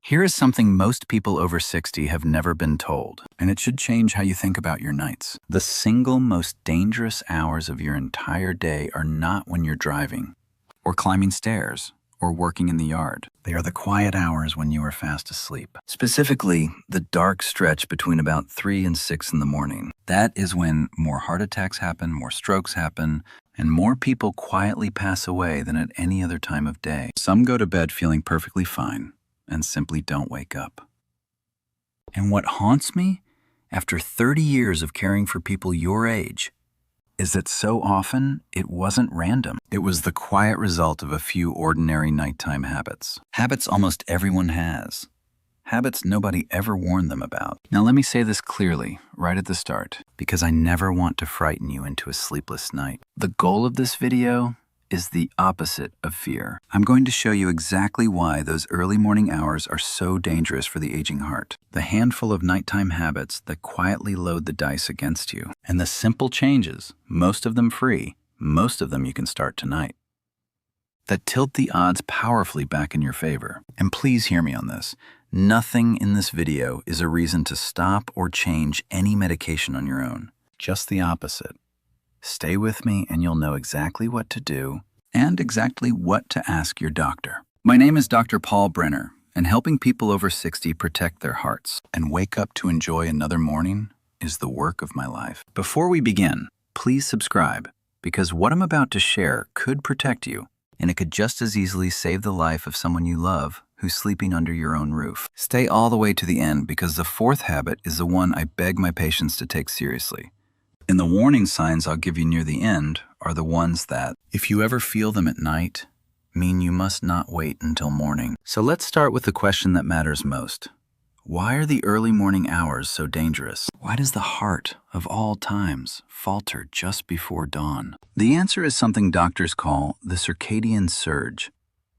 Here is something most people over 60 have never been told, and it should change how you think about your nights. The single most dangerous hours of your entire day are not when you're driving, or climbing stairs, or working in the yard. They are the quiet hours when you are fast asleep. Specifically, the dark stretch between about 3 and 6 in the morning. That is when more heart attacks happen, more strokes happen, and more people quietly pass away than at any other time of day. Some go to bed feeling perfectly fine and simply don't wake up. And what haunts me, after 30 years of caring for people your age, is that so often it wasn't random. It was the quiet result of a few ordinary nighttime habits. Habits almost everyone has. Habits nobody ever warned them about. Now let me say this clearly, right at the start, because I never want to frighten you into a sleepless night. The goal of this video is the opposite of fear. I'm going to show you exactly why those early morning hours are so dangerous for the aging heart. The handful of nighttime habits that quietly load the dice against you. And the simple changes, most of them free, most of them you can start tonight, that tilt the odds powerfully back in your favor. And please hear me on this. Nothing in this video is a reason to stop or change any medication on your own. Just the opposite. Stay with me and you'll know exactly what to do and exactly what to ask your doctor. My name is Dr. Paul Brenner, and helping people over 60 protect their hearts and wake up to enjoy another morning is the work of my life. Before we begin, please subscribe, because what I'm about to share could protect you, and it could just as easily save the life of someone you love who's sleeping under your own roof. Stay all the way to the end, because the fourth habit is the one I beg my patients to take seriously. And the warning signs I'll give you near the end are the ones that, if you ever feel them at night, mean you must not wait until morning. So let's start with the question that matters most. Why are the early morning hours so dangerous? Why does the heart of all times falter just before dawn? The answer is something doctors call the circadian surge.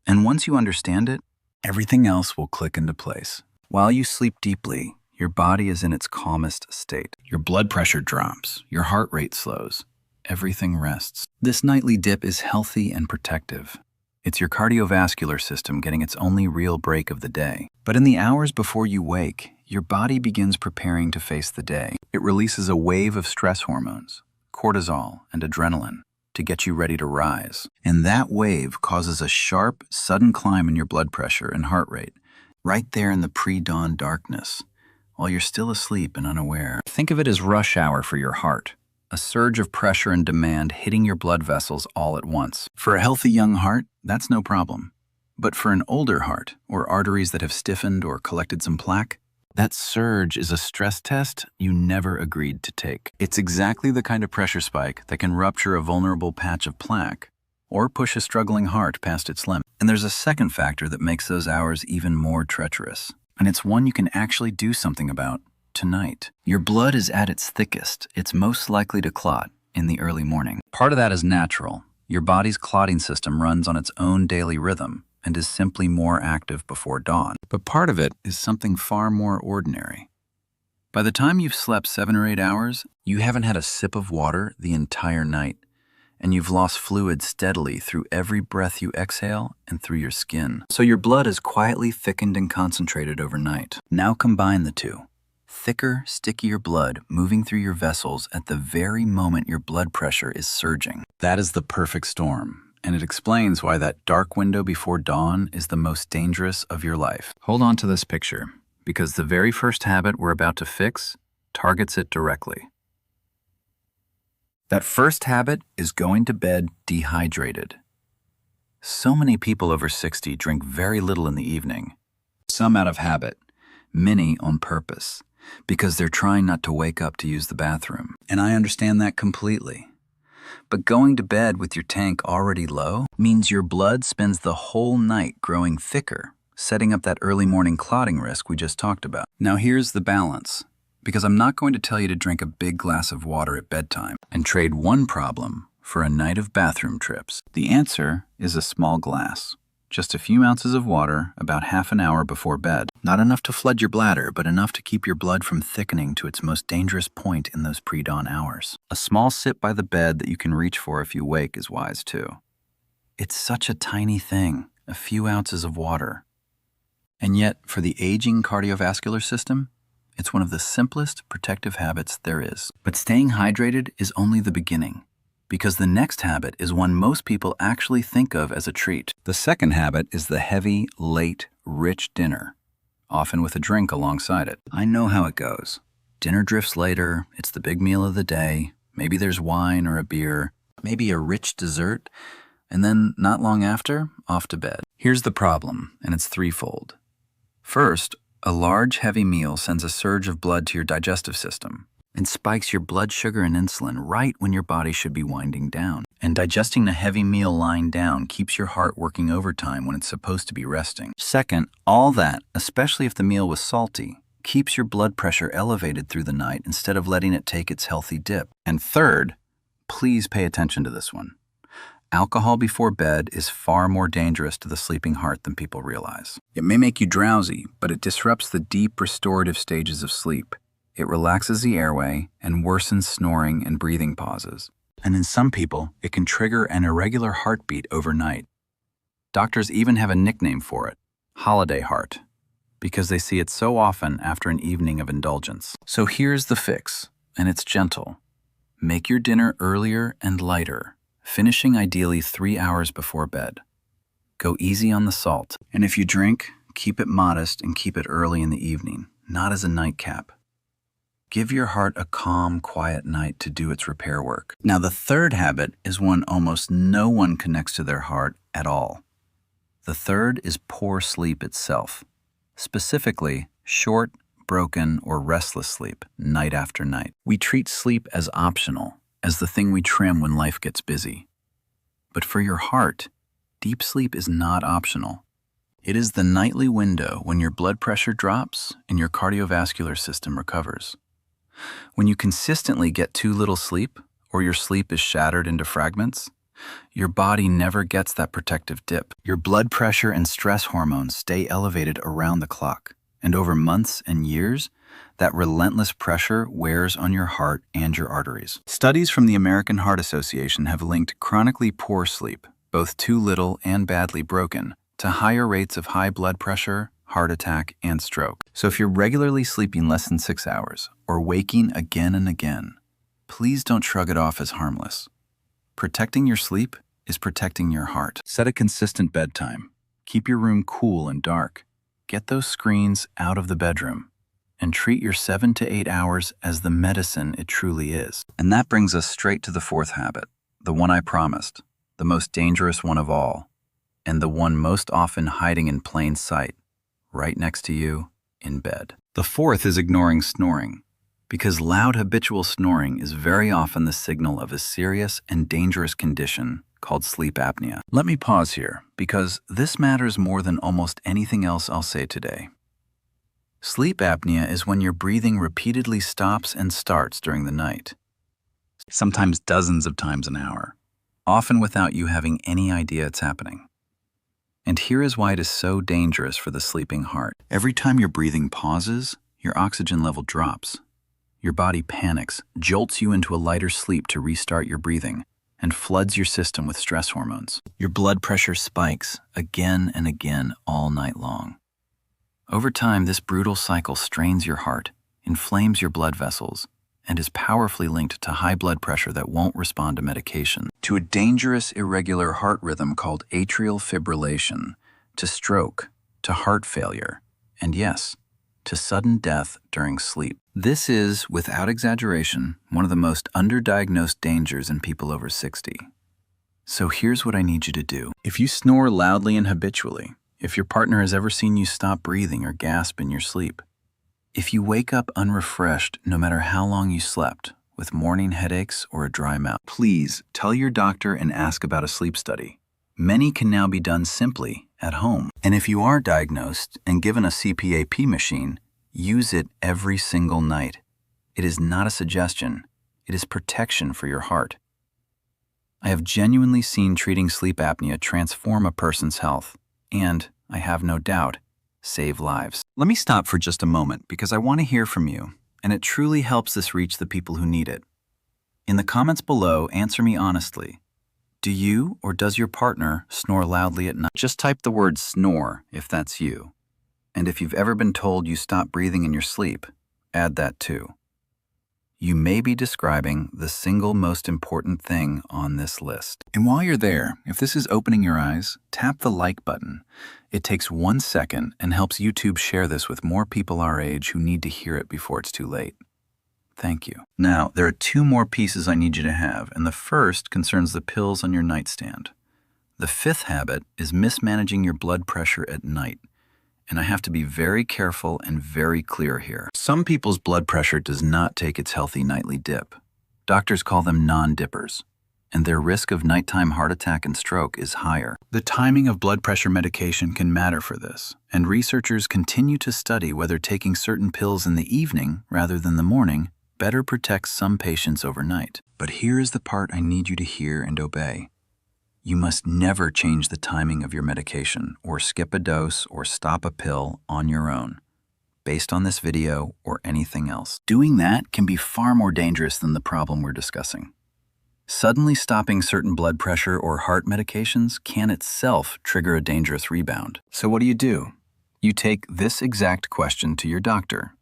And once you understand it, everything else will click into place. While you sleep deeply, your body is in its calmest state. Your blood pressure drops, your heart rate slows, everything rests. This nightly dip is healthy and protective. It's your cardiovascular system getting its only real break of the day. But in the hours before you wake, your body begins preparing to face the day. It releases a wave of stress hormones, cortisol and adrenaline, to get you ready to rise. And that wave causes a sharp, sudden climb in your blood pressure and heart rate, right there in the pre-dawn darkness, while you're still asleep and unaware. Think of it as rush hour for your heart, a surge of pressure and demand hitting your blood vessels all at once. For a healthy young heart, that's no problem. But for an older heart, or arteries that have stiffened or collected some plaque, that surge is a stress test you never agreed to take. It's exactly the kind of pressure spike that can rupture a vulnerable patch of plaque or push a struggling heart past its limit. And there's a second factor that makes those hours even more treacherous. And it's one you can actually do something about tonight. Your blood is at its thickest. It's most likely to clot in the early morning. Part of that is natural. Your body's clotting system runs on its own daily rhythm and is simply more active before dawn. But part of it is something far more ordinary. By the time you've slept 7 or 8 hours, you haven't had a sip of water the entire night, and you've lost fluid steadily through every breath you exhale and through your skin. So your blood is quietly thickened and concentrated overnight. Now combine the two. Thicker, stickier blood moving through your vessels at the very moment your blood pressure is surging. That is the perfect storm, and it explains why that dark window before dawn is the most dangerous of your life. Hold on to this picture, because the very first habit we're about to fix targets it directly. That first habit is going to bed dehydrated. So many people over 60 drink very little in the evening, some out of habit, many on purpose, because they're trying not to wake up to use the bathroom. And I understand that completely. But going to bed with your tank already low means your blood spends the whole night growing thicker, setting up that early morning clotting risk we just talked about. Now here's the balance. Because I'm not going to tell you to drink a big glass of water at bedtime and trade one problem for a night of bathroom trips. The answer is a small glass. Just a few ounces of water about half an hour before bed. Not enough to flood your bladder, but enough to keep your blood from thickening to its most dangerous point in those pre-dawn hours. A small sip by the bed that you can reach for if you wake is wise too. It's such a tiny thing, a few ounces of water. And yet, for the aging cardiovascular system, it's one of the simplest protective habits there is. But staying hydrated is only the beginning, because the next habit is one most people actually think of as a treat. The second habit is the heavy, late, rich dinner, often with a drink alongside it. I know how it goes. Dinner drifts later, it's the big meal of the day, maybe there's wine or a beer, maybe a rich dessert, and then, not long after, off to bed. Here's the problem, and it's threefold. First, a large, heavy meal sends a surge of blood to your digestive system and spikes your blood sugar and insulin right when your body should be winding down. And digesting a heavy meal lying down keeps your heart working overtime when it's supposed to be resting. Second, all that, especially if the meal was salty, keeps your blood pressure elevated through the night instead of letting it take its healthy dip. And third, please pay attention to this one. Alcohol before bed is far more dangerous to the sleeping heart than people realize. It may make you drowsy, but it disrupts the deep restorative stages of sleep. It relaxes the airway and worsens snoring and breathing pauses. And in some people, it can trigger an irregular heartbeat overnight. Doctors even have a nickname for it, holiday heart, because they see it so often after an evening of indulgence. So here's the fix, and it's gentle. Make your dinner earlier and lighter, finishing ideally 3 hours before bed. Go easy on the salt, and if you drink, keep it modest and keep it early in the evening, not as a nightcap. Give your heart a calm, quiet night to do its repair work. Now, the third habit is one almost no one connects to their heart at all. The third is poor sleep itself, specifically short, broken, or restless sleep, night after night. We treat sleep as optional, as the thing we trim when life gets busy. But for your heart, deep sleep is not optional. It is the nightly window when your blood pressure drops and your cardiovascular system recovers. When you consistently get too little sleep, or your sleep is shattered into fragments, your body never gets that protective dip. Your blood pressure and stress hormones stay elevated around the clock, and over months and years, that relentless pressure wears on your heart and your arteries. Studies from the American Heart Association have linked chronically poor sleep, both too little and badly broken, to higher rates of high blood pressure, heart attack, and stroke. So if you're regularly sleeping less than 6 hours, or waking again and again, please don't shrug it off as harmless. Protecting your sleep is protecting your heart. Set a consistent bedtime. Keep your room cool and dark. Get those screens out of the bedroom. And treat your 7 to 8 hours as the medicine it truly is. And that brings us straight to the fourth habit, the one I promised, the most dangerous one of all, and the one most often hiding in plain sight, right next to you in bed. The fourth is ignoring snoring, because loud habitual snoring is very often the signal of a serious and dangerous condition called sleep apnea. Let me pause here, because this matters more than almost anything else I'll say today. Sleep apnea is when your breathing repeatedly stops and starts during the night, sometimes dozens of times an hour, often without you having any idea it's happening. And here is why it is so dangerous for the sleeping heart. Every time your breathing pauses, your oxygen level drops. Your body panics, jolts you into a lighter sleep to restart your breathing, and floods your system with stress hormones. Your blood pressure spikes again and again all night long. Over time, this brutal cycle strains your heart, inflames your blood vessels, and is powerfully linked to high blood pressure that won't respond to medication, to a dangerous irregular heart rhythm called atrial fibrillation, to stroke, to heart failure, and yes, to sudden death during sleep. This is, without exaggeration, one of the most underdiagnosed dangers in people over 60. So here's what I need you to do. If you snore loudly and habitually, if your partner has ever seen you stop breathing or gasp in your sleep, if you wake up unrefreshed no matter how long you slept, with morning headaches or a dry mouth, please tell your doctor and ask about a sleep study. Many can now be done simply at home. And if you are diagnosed and given a CPAP machine, use it every single night. It is not a suggestion. It is protection for your heart. I have genuinely seen treating sleep apnea transform a person's health, and, I have no doubt, save lives. Let me stop for just a moment because I want to hear from you, and it truly helps this reach the people who need it. In the comments below, answer me honestly. Do you or does your partner snore loudly at night? Just type the word snore if that's you. And if you've ever been told you stop breathing in your sleep, add that too. You may be describing the single most important thing on this list. And while you're there, if this is opening your eyes, tap the like button. It takes 1 second and helps YouTube share this with more people our age who need to hear it before it's too late. Thank you. Now, there are 2 more pieces I need you to have, and the first concerns the pills on your nightstand. The 5th habit is mismanaging your blood pressure at night. And I have to be very careful and very clear here. Some people's blood pressure does not take its healthy nightly dip. Doctors call them non-dippers, and their risk of nighttime heart attack and stroke is higher. The timing of blood pressure medication can matter for this, and researchers continue to study whether taking certain pills in the evening rather than the morning better protects some patients overnight. But here is the part I need you to hear and obey. You must never change the timing of your medication or skip a dose or stop a pill on your own, based on this video or anything else. Doing that can be far more dangerous than the problem we're discussing. Suddenly stopping certain blood pressure or heart medications can itself trigger a dangerous rebound. So what do? You take this exact question to your doctor.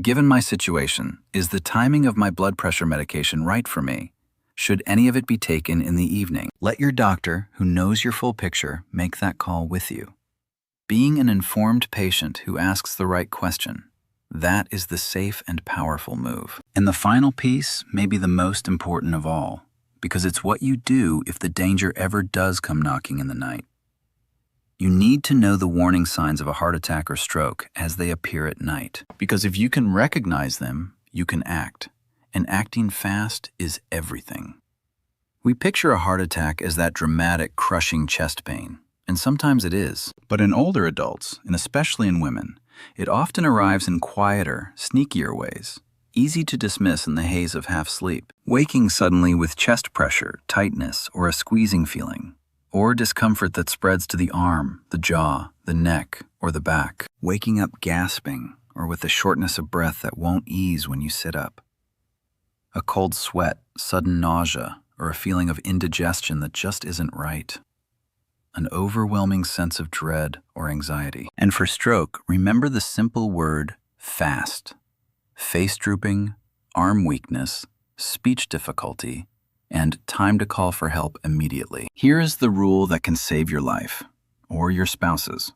Given my situation, is the timing of my blood pressure medication right for me? Should any of it be taken in the evening? Let your doctor, who knows your full picture, make that call with you. Being an informed patient who asks the right question, that is the safe and powerful move. And the final piece may be the most important of all, because it's what you do if the danger ever does come knocking in the night. You need to know the warning signs of a heart attack or stroke as they appear at night, because if you can recognize them, you can act. And acting fast is everything. We picture a heart attack as that dramatic, crushing chest pain, and sometimes it is. But in older adults, and especially in women, it often arrives in quieter, sneakier ways, easy to dismiss in the haze of half-sleep. Waking suddenly with chest pressure, tightness, or a squeezing feeling, or discomfort that spreads to the arm, the jaw, the neck, or the back. Waking up gasping, or with a shortness of breath that won't ease when you sit up. A cold sweat, sudden nausea, or a feeling of indigestion that just isn't right. An overwhelming sense of dread or anxiety. And for stroke, remember the simple word fast. Face drooping, arm weakness, speech difficulty, and time to call for help immediately. Here is the rule that can save your life, or your spouse's.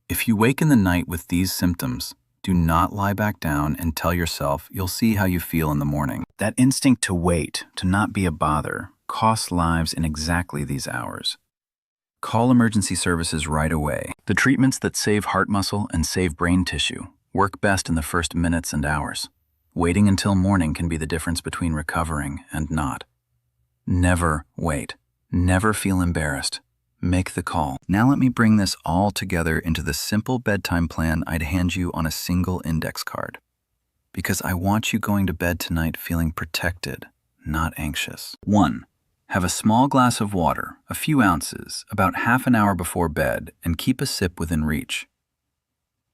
If you wake in the night with these symptoms, do not lie back down and tell yourself you'll see how you feel in the morning. That instinct to wait, to not be a bother, costs lives in exactly these hours. Call emergency services right away. The treatments that save heart muscle and save brain tissue work best in the first minutes and hours. Waiting until morning can be the difference between recovering and not. Never wait. Never feel embarrassed. Make the call. Now let me bring this all together into the simple bedtime plan I'd hand you on a single index card. Because I want you going to bed tonight feeling protected, not anxious. 1. Have a small glass of water, a few ounces, about half an hour before bed, and keep a sip within reach.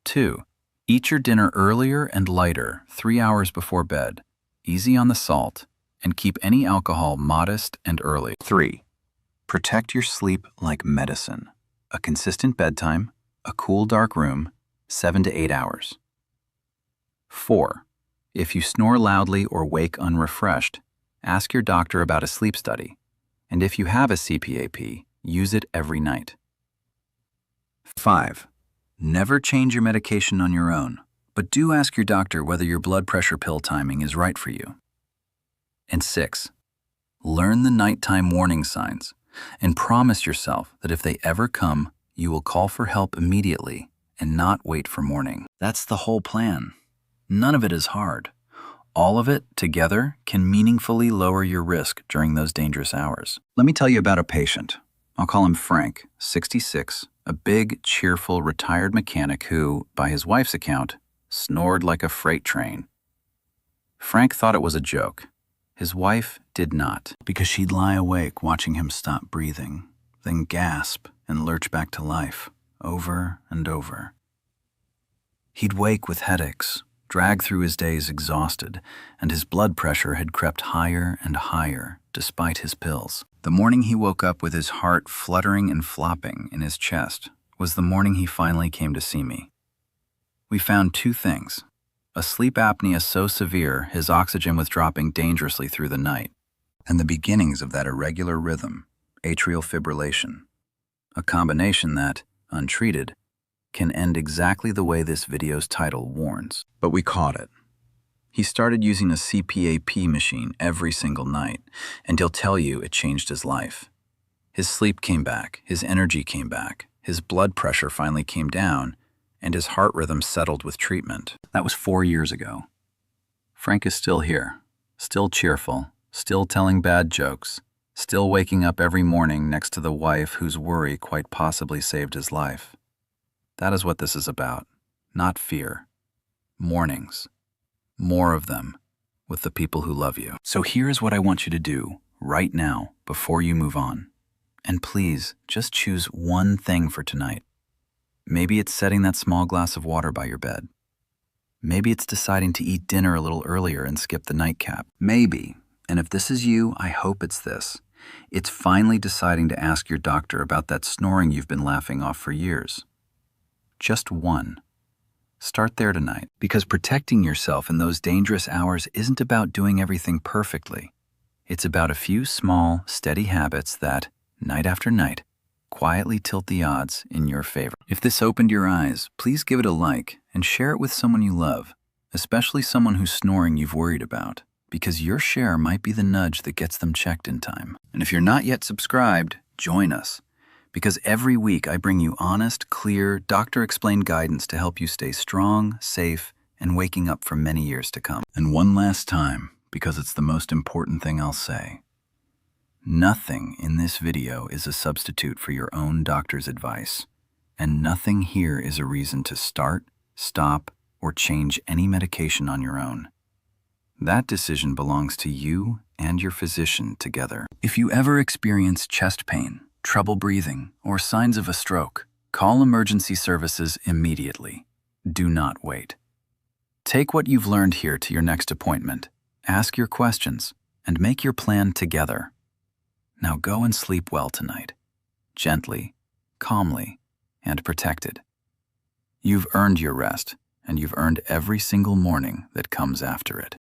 2. Eat your dinner earlier and lighter, 3 hours before bed. Easy on the salt, and keep any alcohol modest and early. 3. Protect your sleep like medicine. A consistent bedtime, a cool dark room, 7 to 8 hours. 4. If you snore loudly or wake unrefreshed, ask your doctor about a sleep study. And if you have a CPAP, use it every night. 5. Never change your medication on your own, but do ask your doctor whether your blood pressure pill timing is right for you. And 6. Learn the nighttime warning signs and promise yourself that if they ever come, you will call for help immediately and not wait for morning. That's the whole plan. None of it is hard. All of it together can meaningfully lower your risk during those dangerous hours. Let me tell you about a patient. I'll call him Frank, 66, a big, cheerful, retired mechanic who, by his wife's account, snored like a freight train. Frank thought it was a joke. His wife did not, because she'd lie awake watching him stop breathing, then gasp and lurch back to life, over and over. He'd wake with headaches, drag through his days exhausted, and his blood pressure had crept higher and higher despite his pills. The morning he woke up with his heart fluttering and flopping in his chest was the morning he finally came to see me. We found two things: a sleep apnea so severe his oxygen was dropping dangerously through the night, and the beginnings of that irregular rhythm, atrial fibrillation, a combination that, untreated, can end exactly the way this video's title warns. But we caught it. He started using a CPAP machine every single night, and he'll tell you it changed his life. His sleep came back, his energy came back, his blood pressure finally came down, and his heart rhythm settled with treatment. That was 4 years ago. Frank is still here, still cheerful, still telling bad jokes, still waking up every morning next to the wife whose worry quite possibly saved his life. That is what this is about, not fear. Mornings. More of them, with the people who love you. So here's what I want you to do right now before you move on. And please, just choose one thing for tonight. Maybe it's setting that small glass of water by your bed. Maybe it's deciding to eat dinner a little earlier and skip the nightcap. Maybe, and if this is you, I hope it's this. It's finally deciding to ask your doctor about that snoring you've been laughing off for years. Just one. Start there tonight, because protecting yourself in those dangerous hours isn't about doing everything perfectly. It's about a few small, steady habits that, night after night, quietly tilt the odds in your favor. If this opened your eyes, please give it a like and share it with someone you love, especially someone whose snoring you've worried about, because your share might be the nudge that gets them checked in time. And if you're not yet subscribed, join us, because every week I bring you honest, clear, doctor-explained guidance to help you stay strong, safe, and waking up for many years to come. And one last time, because it's the most important thing I'll say. Nothing in this video is a substitute for your own doctor's advice, and nothing here is a reason to start, stop, or change any medication on your own. That decision belongs to you and your physician together. If you ever experience chest pain, trouble breathing, or signs of a stroke, call emergency services immediately. Do not wait. Take what you've learned here to your next appointment, ask your questions, and make your plan together. Now go and sleep well tonight, gently, calmly, and protected. You've earned your rest, and you've earned every single morning that comes after it.